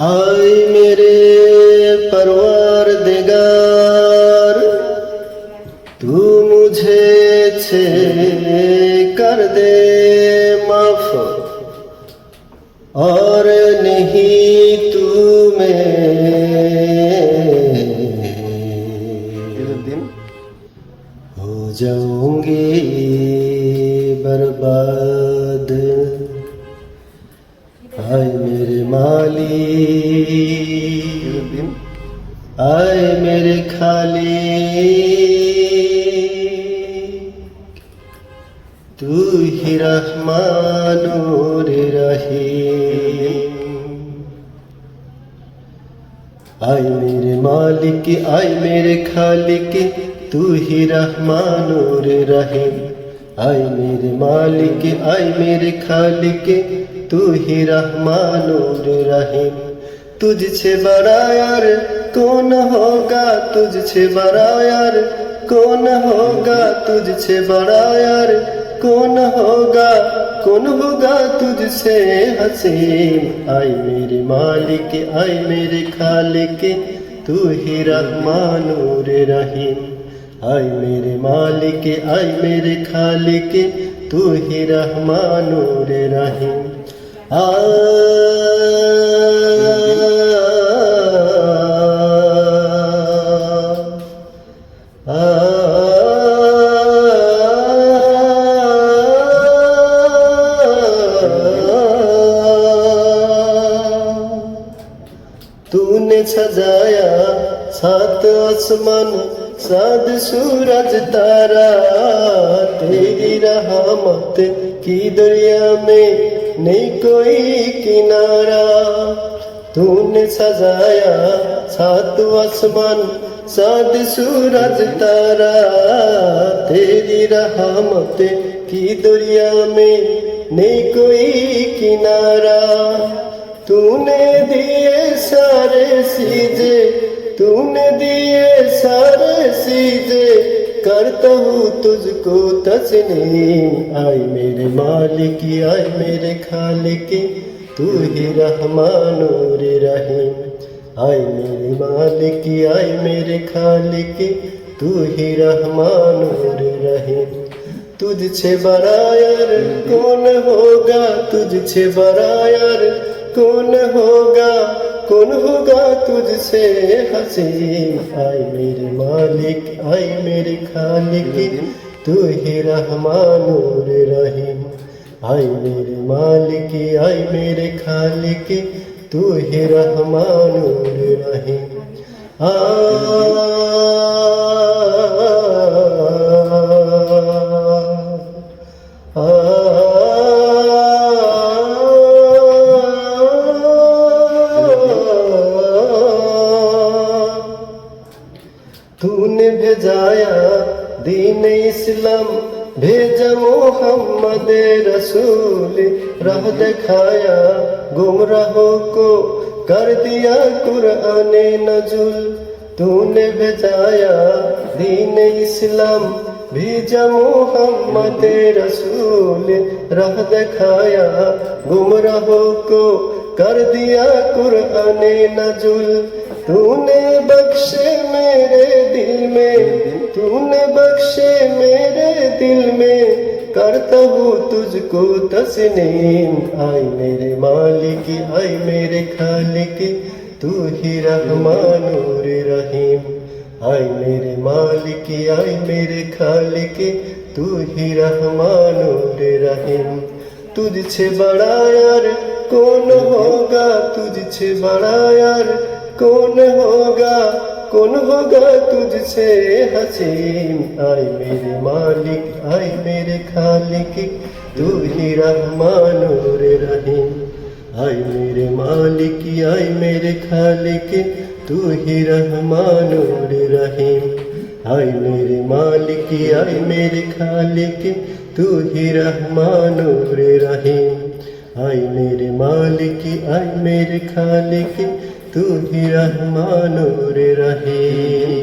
आए मेरे परवरदिगार, तू मुझे छे कर दे माफ, और नहीं तू दिन हो जाऊंगी बर्बाद। आए मेरे मालिक, आए मेरे खालिक, तू ही रहमान और रहीम। आए मेरे मालिक, आए मेरे खालिक, तू ही रहमान और रहीम। आए मेरे मालिक, आए मेरे खालिक, तू ही रहमान और रहीम। तुझसे बड़ा यार कौन होगा, तुझसे बड़ा यार कौन होगा, तुझसे बड़ा यार कौन होगा, कौन होगा तुझसे हसीन। आए मेरे मालिक, आए मेरे खालिक, तू ही रहमान और रहीम। आए मेरे मालिक, आए मेरे खालिक, तू ही रहमान और रहीम। तूने सजाया सात आसमान, सात सूरज तारा, तेरी रहमत की दरिया में नहीं कोई किनारा। तूने सजाया सात आसमान, सात सूरज तारा, तेरी रहमत की दरिया में नहीं कोई किनारा। तूने दिए सारे सीजे, तूने दिए सारे सीजे, करता हूँ तुझको तस्लीम। आए मेरे मालिक, आए मेरे खालिक, तू ही रहमान और रहीम। आए मेरे मालिक, आए मेरे खालिक, तू ही रहमान और रहीम। तुझसे बड़ा यार कौन होगा, तुझसे बड़ा यार कौन होगा, कौन होगा तुझसे हसीन। आए मेरे मालिक, आए मेरे खालिक, तू ही रहमान और रहीम। आए मेरे मालिक, आए मेरे खालिक, तू ही रहमान और रहीम। तूने भेजाया दीन इस्लाम, भेजा मोहम्मद रसूल, राह दिखाया गुमराहों को, कर दिया कुरान नज़ुल। तूने भेजाया दीन इस्लाम, भेजा मोहम्मद रसूल, राह दिखाया गुमराहों को, कर दिया कुरान नज़ुल। तूने बख्शे मेरे दिल में, तूने बख्शे मेरे दिल में, करता हूँ तुझको तस्लीम। आए मेरे मालिक, आए मेरे खालिक, तू ही रहमान और रहीम। आए मेरे मालिक, आए मेरे खालिक, तू ही रहमान और रहीम। तुझसे बड़ा यार कौन होगा, तुझसे बड़ा यार कौन होगा, कौन होगा तुझसे हसीन। आए मेरे मालिक, आए मेरे खालिक, तू ही रहमान और रहीम। आए मेरे मालिक, आए मेरे खालिक, तू ही रहमान और रहीम। आए मेरे मालिक, आए मेरे खालिक, तू ही रहमान और रहीम। आए मेरे मालिक, आए मेरे खालिक, तू ही रहमान और रहीम।